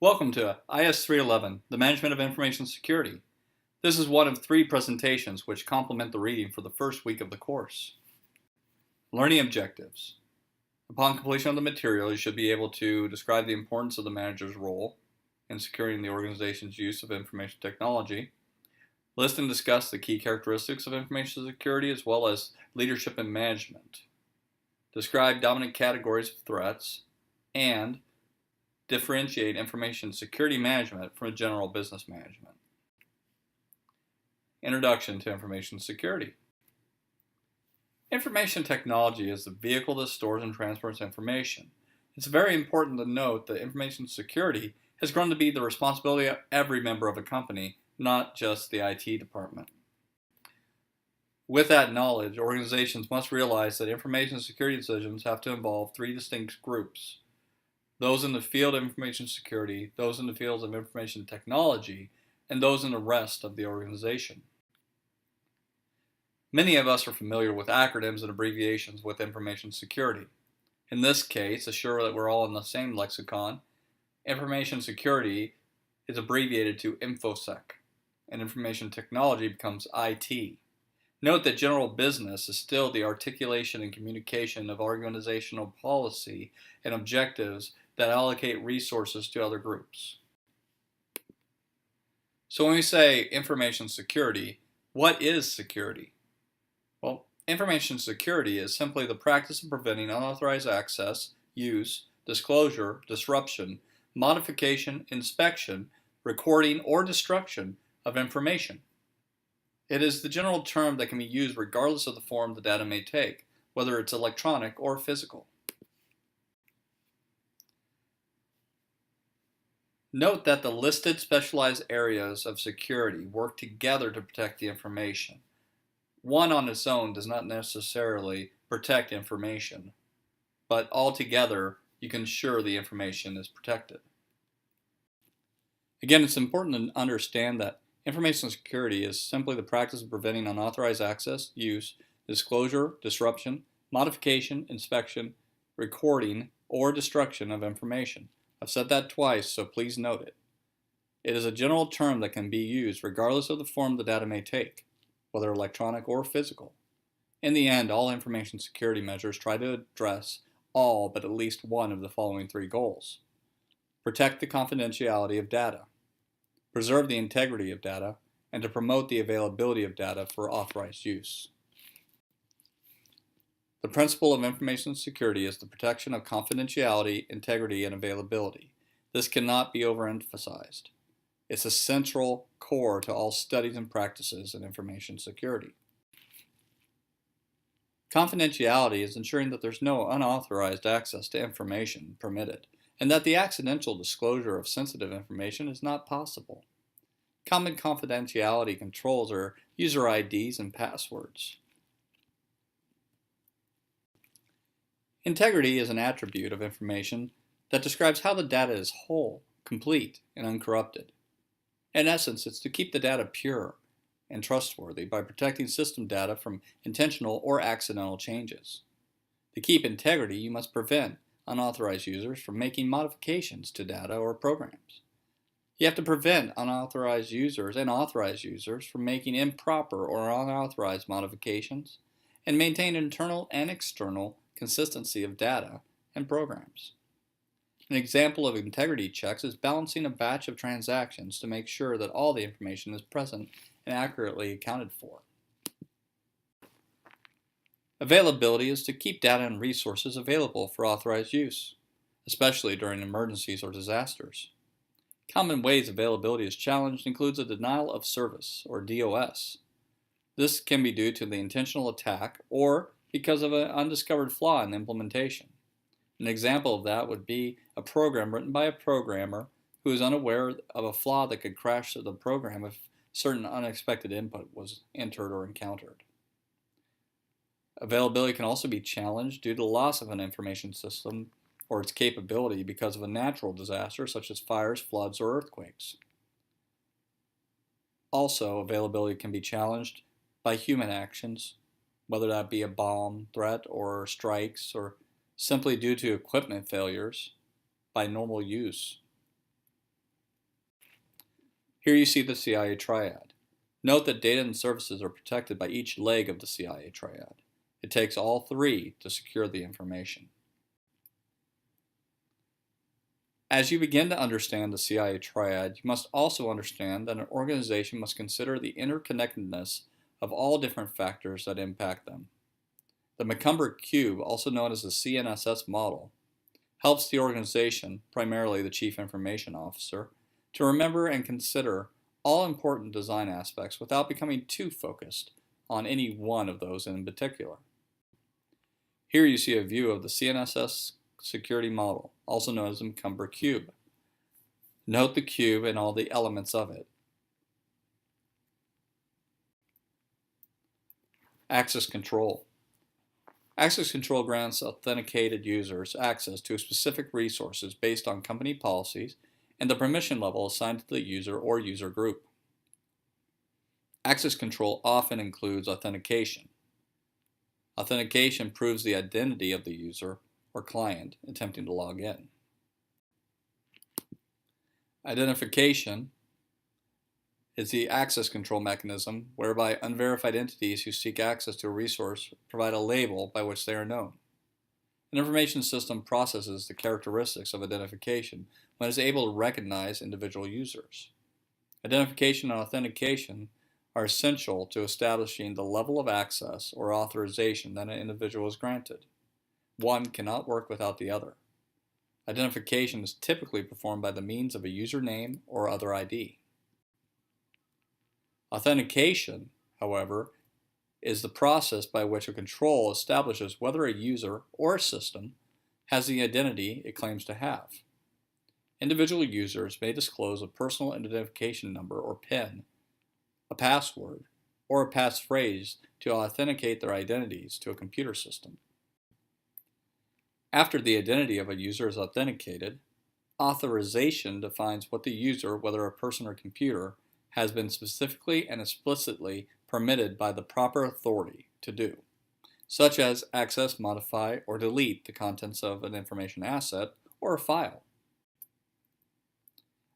Welcome to IS311, the Management of Information Security. This is one of 3 presentations which complement the reading for the first week of the course. Learning objectives. Upon completion of the material, you should be able to describe the importance of the manager's role in securing the organization's use of information technology, list and discuss the key characteristics of information security as well as leadership and management, describe dominant categories of threats, and differentiate information security management from general business management. Introduction to information security. Information technology is the vehicle that stores and transfers information. It's very important to note that information security has grown to be the responsibility of every member of a company, not just the IT department. With that knowledge, organizations must realize that information security decisions have to involve 3 distinct groups: those in the field of information security, those in the fields of information technology, and those in the rest of the organization. Many of us are familiar with acronyms and abbreviations with information security. In this case, assure that we're all in the same lexicon. Information security is abbreviated to InfoSec, and information technology becomes IT. Note that general business is still the articulation and communication of organizational policy and objectives that allocate resources to other groups. So when we say information security, what is security? Well, information security is simply the practice of preventing unauthorized access, use, disclosure, disruption, modification, inspection, recording, or destruction of information. It is the general term that can be used regardless of the form the data may take, whether it's electronic or physical. Note that the listed specialized areas of security work together to protect the information. One on its own does not necessarily protect information, but altogether you can ensure the information is protected. Again, it's important to understand that information security is simply the practice of preventing unauthorized access, use, disclosure, disruption, modification, inspection, recording, or destruction of information. I've said that twice, so please note it. It is a general term that can be used regardless of the form the data may take, whether electronic or physical. In the end, all information security measures try to address all but at least one of the following 3 goals. Protect the confidentiality of data, preserve the integrity of data, and to promote the availability of data for authorized use. The principle of information security is the protection of confidentiality, integrity, and availability. This cannot be overemphasized. It's a central core to all studies and practices in information security. Confidentiality is ensuring that there's no unauthorized access to information permitted, and that the accidental disclosure of sensitive information is not possible. Common confidentiality controls are user IDs and passwords. Integrity is an attribute of information that describes how the data is whole, complete, and uncorrupted. In essence, it's to keep the data pure and trustworthy by protecting system data from intentional or accidental changes. To keep integrity, you must prevent unauthorized users from making modifications to data or programs. You have to prevent unauthorized users and authorized users from making improper or unauthorized modifications, and maintain internal and external consistency of data and programs. An example of integrity checks is balancing a batch of transactions to make sure that all the information is present and accurately accounted for. Availability is to keep data and resources available for authorized use, especially during emergencies or disasters. Common ways availability is challenged includes a denial of service, or DOS. This can be due to the intentional attack or because of an undiscovered flaw in the implementation. An example of that would be a program written by a programmer who is unaware of a flaw that could crash the program if certain unexpected input was entered or encountered. Availability can also be challenged due to the loss of an information system or its capability because of a natural disaster such as fires, floods, or earthquakes. Also, availability can be challenged by human actions, whether that be a bomb threat or strikes, or simply due to equipment failures by normal use. Here you see the CIA triad. Note that data and services are protected by each leg of the CIA triad. It takes all three to secure the information. As you begin to understand the CIA triad, you must also understand that an organization must consider the interconnectedness of all different factors that impact them. The McCumber Cube, also known as the CNSS model, helps the organization, primarily the Chief Information Officer, to remember and consider all important design aspects without becoming too focused on any one of those in particular. Here you see a view of the CNSS security model, also known as the McCumber Cube. Note the cube and all the elements of it. Access control. Access control grants authenticated users access to specific resources based on company policies and the permission level assigned to the user or user group. Access control often includes authentication. Authentication proves the identity of the user or client attempting to log in. Identification is the access control mechanism whereby unverified entities who seek access to a resource provide a label by which they are known. An information system processes the characteristics of identification when it is able to recognize individual users. Identification and authentication are essential to establishing the level of access or authorization that an individual is granted. One cannot work without the other. Identification is typically performed by the means of a username or other ID. Authentication, however, is the process by which a control establishes whether a user or a system has the identity it claims to have. Individual users may disclose a personal identification number or PIN, a password, or a passphrase to authenticate their identities to a computer system. After the identity of a user is authenticated, authorization defines what the user, whether a person or computer, has been specifically and explicitly permitted by the proper authority to do, such as access, modify, or delete the contents of an information asset or a file.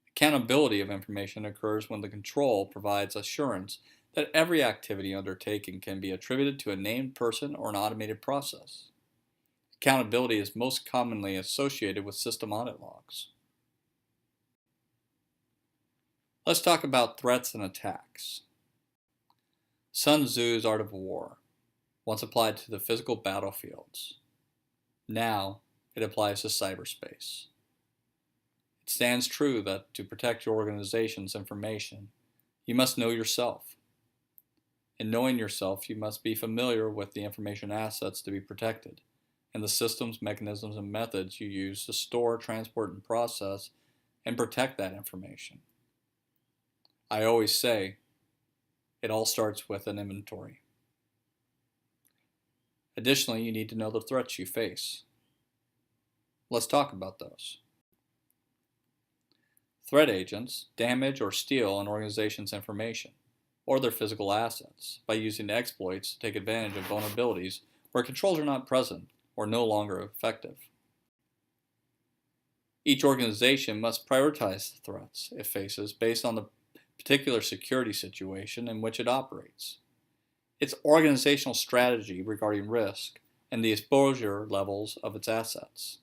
Accountability of information occurs when the control provides assurance that every activity undertaken can be attributed to a named person or an automated process. Accountability is most commonly associated with system audit logs. Let's talk about threats and attacks. Sun Tzu's Art of War once applied to the physical battlefields. Now it applies to cyberspace. It stands true that to protect your organization's information, you must know yourself. In knowing yourself, you must be familiar with the information assets to be protected and the systems, mechanisms, and methods you use to store, transport, and process and protect that information. I always say, it all starts with an inventory. Additionally, you need to know the threats you face. Let's talk about those. Threat agents damage or steal an organization's information or their physical assets by using exploits to take advantage of vulnerabilities where controls are not present or no longer effective. Each organization must prioritize the threats it faces based on the particular security situation in which it operates, its organizational strategy regarding risk, and the exposure levels of its assets.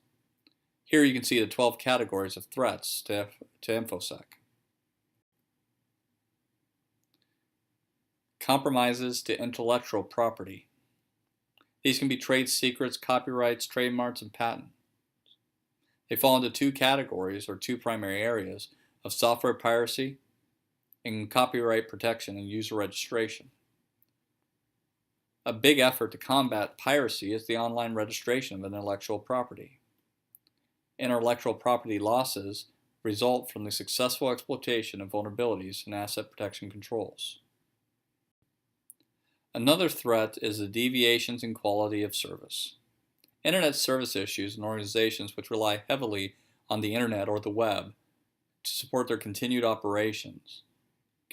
Here you can see the 12 categories of threats to InfoSec. Compromises to intellectual property. These can be trade secrets, copyrights, trademarks, and patents. They fall into two categories or two primary areas of software piracy and copyright protection and user registration. A big effort to combat piracy is the online registration of intellectual property. Intellectual property losses result from the successful exploitation of vulnerabilities in asset protection controls. Another threat is the deviations in quality of service. Internet service issues in organizations which rely heavily on the internet or the web to support their continued operations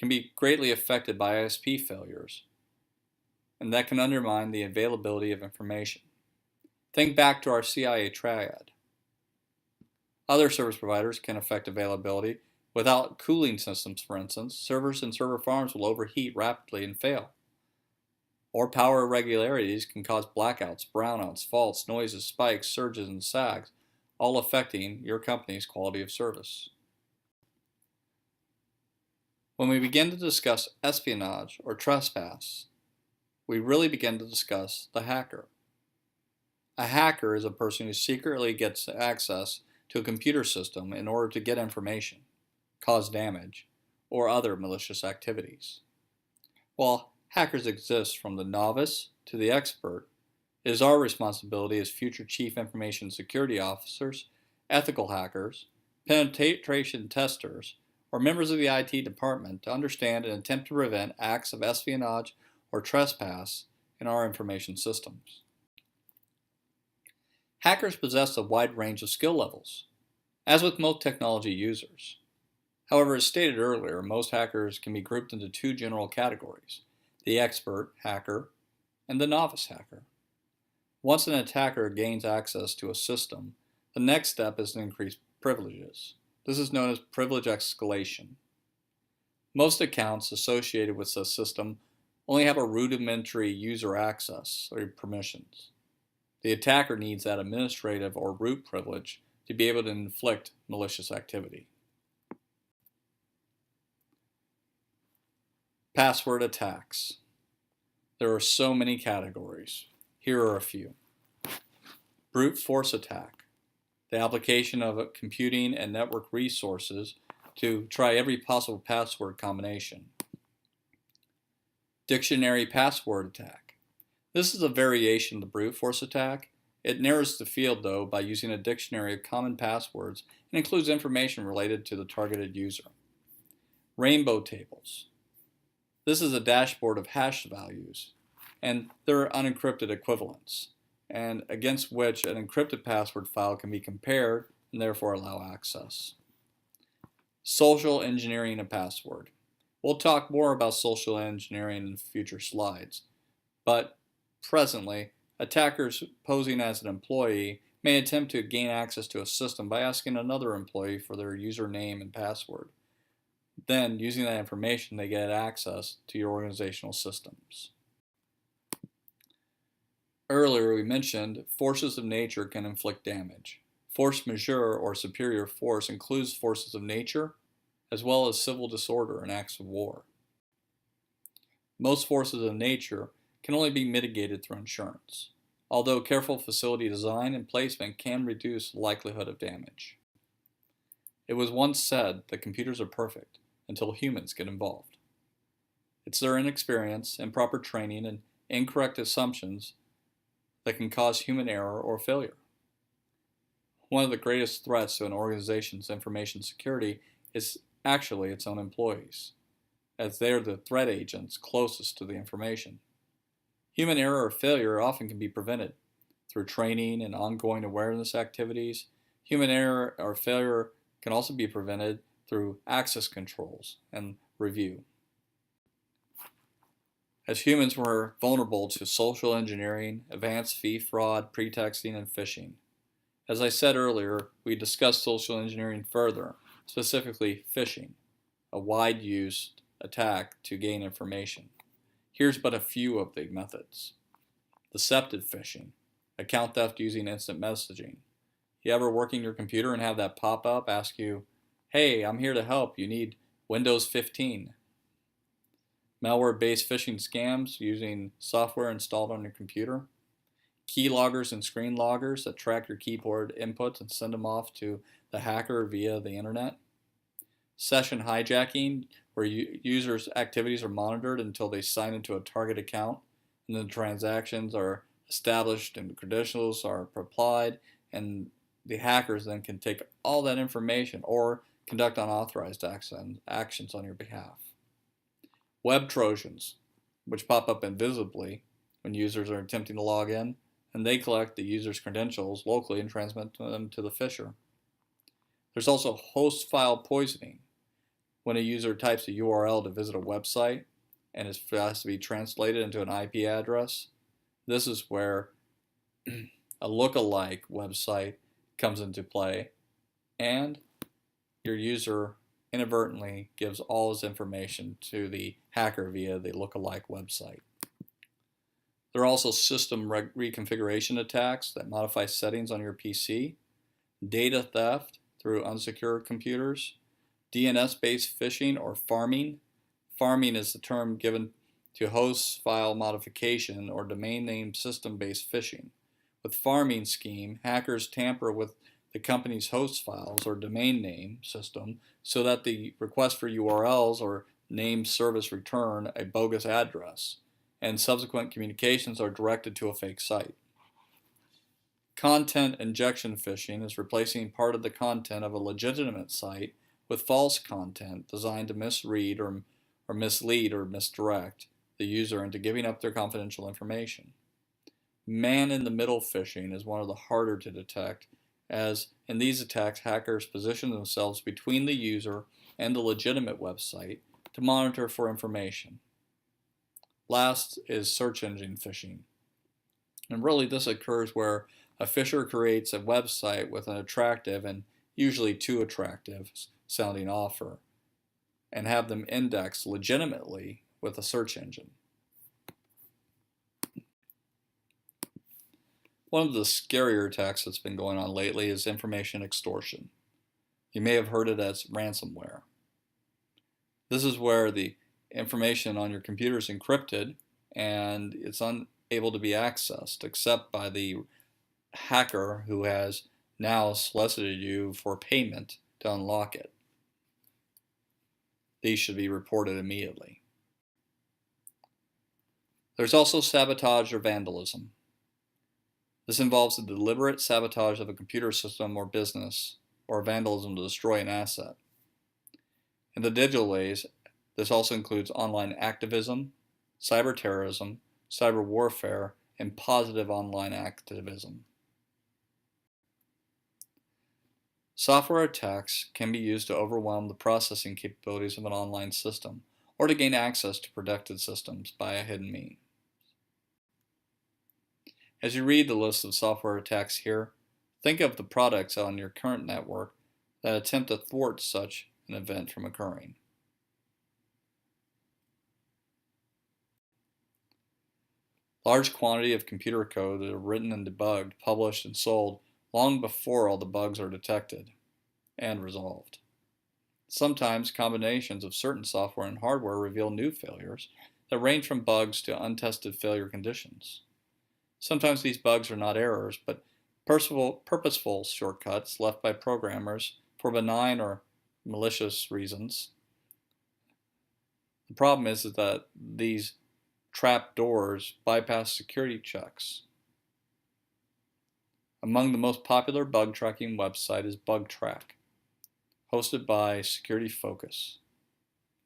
can be greatly affected by ISP failures, and that can undermine the availability of information. Think back to our CIA triad. Other service providers can affect availability Without cooling systems, for instance, servers and server farms will overheat rapidly and fail. Or power irregularities can cause blackouts, brownouts, faults, noises, spikes, surges, and sags, all affecting your company's quality of service. When we begin to discuss espionage or trespass, we really begin to discuss the hacker. A hacker is a person who secretly gets access to a computer system in order to get information, cause damage, or other malicious activities. While hackers exist from the novice to the expert, it is our responsibility as future Chief Information Security Officers, ethical hackers, penetration testers, or members of the IT department to understand and attempt to prevent acts of espionage or trespass in our information systems. Hackers possess a wide range of skill levels, as with most technology users. However, as stated earlier, most hackers can be grouped into two general categories: the expert hacker and the novice hacker. Once an attacker gains access to a system, the next step is to increase privileges. This is known as privilege escalation. Most accounts associated with the system only have a rudimentary user access or permissions. The attacker needs that administrative or root privilege to be able to inflict malicious activity. Password attacks. There are so many categories. Here are a few. Brute force attack. The application of computing and network resources to try every possible password combination. Dictionary password attack. This is a variation of the brute force attack. It narrows the field, though, by using a dictionary of common passwords and includes information related to the targeted user. Rainbow tables. This is a dashboard of hash values and their unencrypted equivalents, and against which an encrypted password file can be compared and therefore allow access. Social engineering a password. We'll talk more about social engineering in future slides, but presently, attackers posing as an employee may attempt to gain access to a system by asking another employee for their username and password. Then, using that information, they get access to your organizational systems. Earlier, we mentioned forces of nature can inflict damage. Force majeure or superior force includes forces of nature, as well as civil disorder and acts of war. Most forces of nature can only be mitigated through insurance, although careful facility design and placement can reduce the likelihood of damage. It was once said that computers are perfect until humans get involved. It's their inexperience, improper training, and incorrect assumptions that can cause human error or failure. One of the greatest threats to an organization's information security is actually its own employees, as they are the threat agents closest to the information. Human error or failure often can be prevented through training and ongoing awareness activities. Human error or failure can also be prevented through access controls and review. As humans, we're vulnerable to social engineering, advanced fee fraud, pretexting, and phishing. As I said earlier, we discussed social engineering further, specifically phishing, a wide-used attack to gain information. Here's but a few of the methods. Deceptive phishing, account theft using instant messaging. You ever working your computer and have that pop up ask you, "Hey, I'm here to help, you need Windows 15. Malware-based phishing scams using software installed on your computer. Key loggers and screen loggers that track your keyboard inputs and send them off to the hacker via the internet. Session hijacking, where users' activities are monitored until they sign into a target account, and then transactions are established and credentials are applied, and the hackers then can take all that information or conduct unauthorized actions on your behalf. Web Trojans, which pop up invisibly when users are attempting to log in, and they collect the user's credentials locally and transmit them to the phisher. There's also host file poisoning, when a user types a URL to visit a website and it has to be translated into an IP address. This is where a look-alike website comes into play, and your user inadvertently gives all his information to the hacker via the lookalike website. There are also system reconfiguration attacks that modify settings on your PC, data theft through unsecured computers, DNS-based phishing or farming. Farming is the term given to host file modification or domain name system-based phishing. With farming scheme, hackers tamper with the company's host files or domain name system so that the request for URLs or name service return a bogus address, and subsequent communications are directed to a fake site. Content injection phishing is replacing part of the content of a legitimate site with false content designed to misread or mislead or misdirect the user into giving up their confidential information. Man-in-the-middle phishing is one of the harder to detect, as in these attacks hackers position themselves between the user and the legitimate website to monitor for information. Last is search engine phishing. And really this occurs where a phisher creates a website with an attractive and usually too attractive sounding offer and have them indexed legitimately with a search engine. One of the scarier attacks that's been going on lately is information extortion. You may have heard it as ransomware. This is where the information on your computer is encrypted and it's unable to be accessed except by the hacker who has now solicited you for payment to unlock it. These should be reported immediately. There's also sabotage or vandalism. This involves the deliberate sabotage of a computer system or business, or vandalism to destroy an asset. In the digital age, this also includes online activism, cyber terrorism, cyber warfare, and positive online activism. Software attacks can be used to overwhelm the processing capabilities of an online system, or to gain access to protected systems by a hidden means. As you read the list of software attacks here, think of the products on your current network that attempt to thwart such an event from occurring. Large quantity of computer code that are written and debugged, published, and sold long before all the bugs are detected and resolved. Sometimes combinations of certain software and hardware reveal new failures that range from bugs to untested failure conditions. Sometimes these bugs are not errors, but purposeful shortcuts left by programmers for benign or malicious reasons. The problem is that these trap doors bypass security checks. Among the most popular bug tracking website is BugTrack, hosted by Security Focus.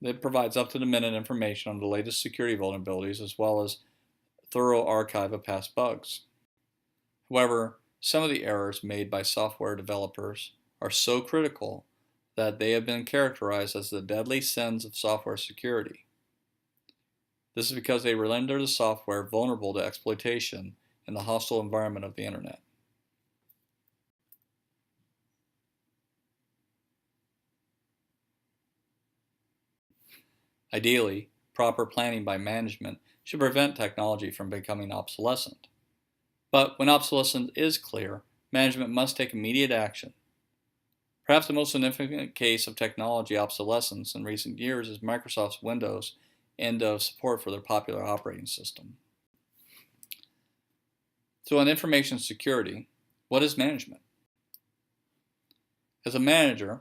It provides up-to-the-minute information on the latest security vulnerabilities as well as a thorough archive of past bugs. However, some of the errors made by software developers are so critical that they have been characterized as the deadly sins of software security. This is because they render the software vulnerable to exploitation in the hostile environment of the internet. Ideally, proper planning by management should prevent technology from becoming obsolescent. But when obsolescence is clear, management must take immediate action. Perhaps the most significant case of technology obsolescence in recent years is Microsoft's Windows end of support for their popular operating system. So on information security, what is management? As a manager,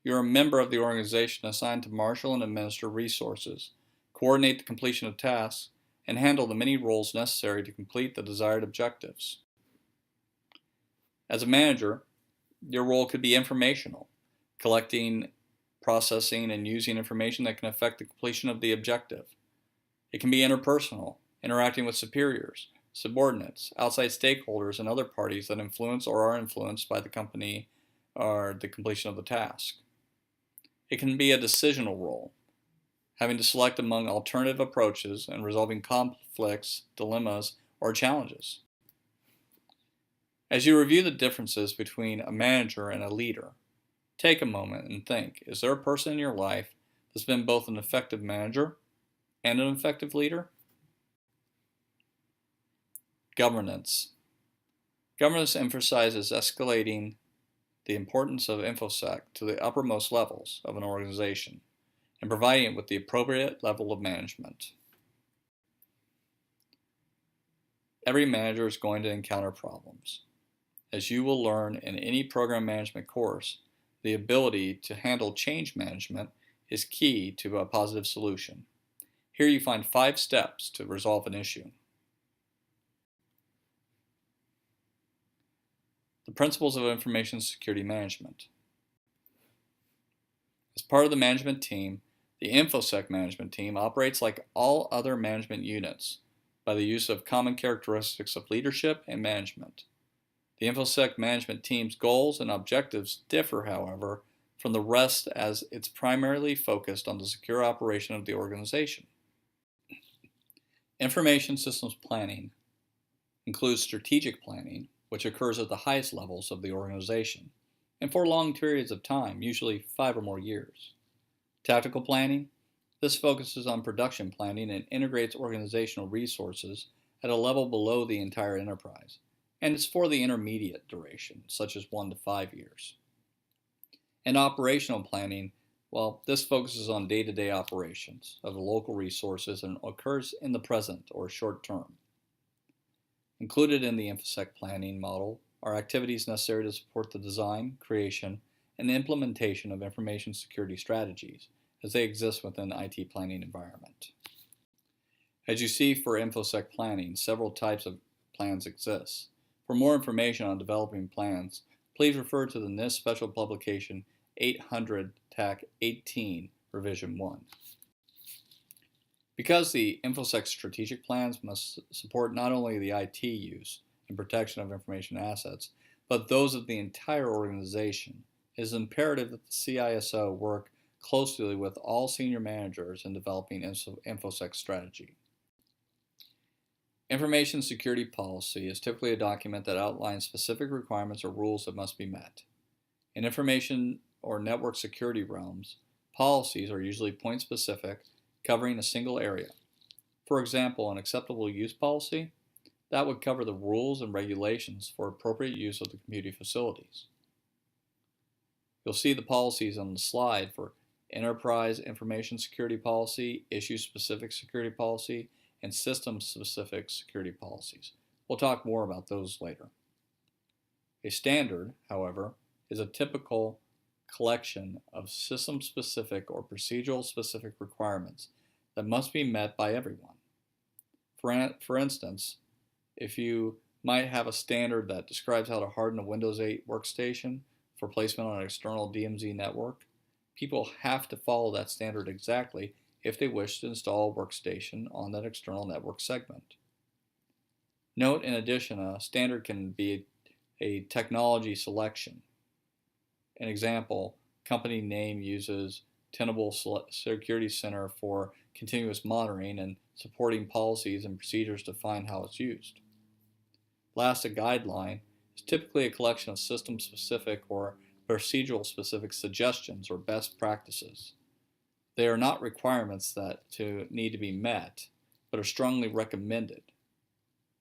you're a member of the organization assigned to marshal and administer resources, coordinate the completion of tasks, and handle the many roles necessary to complete the desired objectives. As a manager, your role could be informational, collecting, processing, and using information that can affect the completion of the objective. It can be interpersonal, interacting with superiors, subordinates, outside stakeholders, and other parties that influence or are influenced by the company or the completion of the task. It can be a decisional role, having to select among alternative approaches and resolving conflicts, dilemmas, or challenges. As you review the differences between a manager and a leader, Take a moment and think, is there a person in your life that's been both an effective manager and an effective leader? Governance. Governance emphasizes escalating the importance of InfoSec to the uppermost levels of an organization and providing it with the appropriate level of management. Every manager is going to encounter problems. As you will learn in any program management course, the ability to handle change management is key to a positive solution. Here you find 5 steps to resolve an issue. The principles of information security management. As part of the management team, the InfoSec management team operates like all other management units by the use of common characteristics of leadership and management. The InfoSec management team's goals and objectives differ, however, from the rest as it's primarily focused on the secure operation of the organization. Information systems planning includes strategic planning, which occurs at the highest levels of the organization, and for long periods of time, usually 5 or more years. Tactical planning, this focuses on production planning and integrates organizational resources at a level below the entire enterprise, and it's for the intermediate duration, such as 1 to 5 years. And operational planning, well, this focuses on day-to-day operations of the local resources and occurs in the present or short term. Included in the InfoSec planning model are activities necessary to support the design, creation, and implementation of information security strategies as they exist within the IT planning environment. As you see for InfoSec planning, several types of plans exist. For more information on developing plans, please refer to the NIST Special Publication 800 TAC 18 Revision 1. Because the InfoSec strategic plans must support not only the IT use and protection of information assets, but those of the entire organization, it is imperative that the CISO work closely with all senior managers in developing InfoSec strategy. Information security policy is typically a document that outlines specific requirements or rules that must be met. In information or network security realms, policies are usually point-specific, covering a single area. For example, an acceptable use policy, that would cover the rules and regulations for appropriate use of the computing facilities. You'll see the policies on the slide for Enterprise Information Security Policy, Issue-Specific Security Policy, and System-Specific Security Policies. We'll talk more about those later. A standard, however, is a typical collection of system-specific or procedural-specific requirements that must be met by everyone. For instance, if you might have a standard that describes how to harden a Windows 8 workstation for placement on an external DMZ network, people have to follow that standard exactly if they wish to install a workstation on that external network segment. Note, in addition, a standard can be a technology selection. An example, company name uses Tenable Security Center for continuous monitoring and supporting policies and procedures to define how it's used. Last, a guideline is typically a collection of system-specific or procedural-specific suggestions or best practices. They are not requirements that need to be met, but are strongly recommended.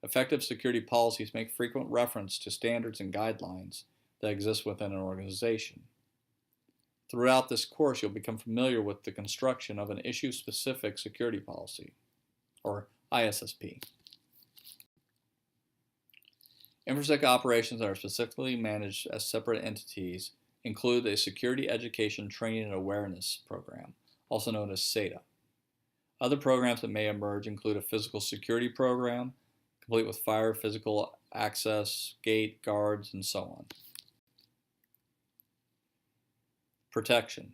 Effective security policies make frequent reference to standards and guidelines that exist within an organization. Throughout this course, you'll become familiar with the construction of an issue-specific security policy, or ISSP. InfoSec operations that are specifically managed as separate entities include a Security Education Training and Awareness Program, also known as SATA. Other programs that may emerge include a physical security program, complete with fire, physical access, gate, guards, and so on. Protection.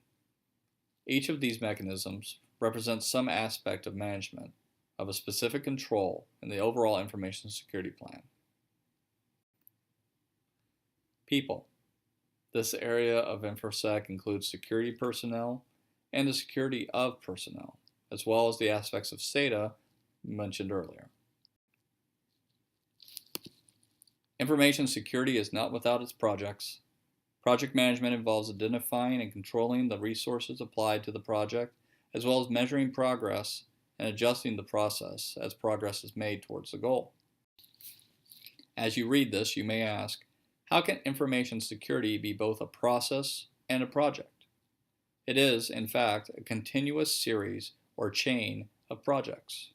Each of these mechanisms represents some aspect of management of a specific control in the overall information security plan. People. This area of InfoSec includes security personnel and the security of personnel, as well as the aspects of SATA mentioned earlier. Information security is not without its projects. Project management involves identifying and controlling the resources applied to the project, as well as measuring progress and adjusting the process as progress is made towards the goal. As you read this, you may ask, how can information security be both a process and a project? It is, in fact, a continuous series or chain of projects.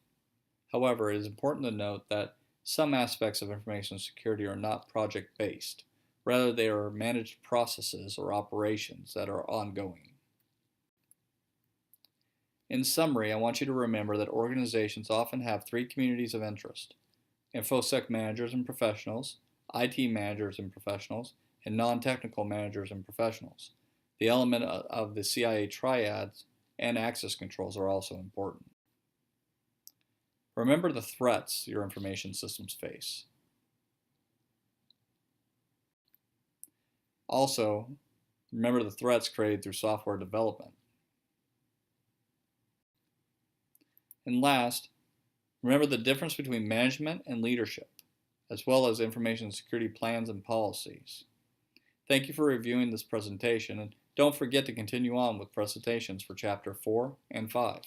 However, it is important to note that some aspects of information security are not project-based. Rather, they are managed processes or operations that are ongoing. In summary, I want you to remember that organizations often have three communities of interest: InfoSec managers and professionals, IT managers and professionals, and non-technical managers and professionals. The element of the CIA triads and access controls are also important. Remember the threats your information systems face. Also, remember the threats created through software development. And last, remember the difference between management and leadership, as well as information security plans and policies. Thank you for reviewing this presentation, and don't forget to continue on with presentations for Chapter 4 and 5.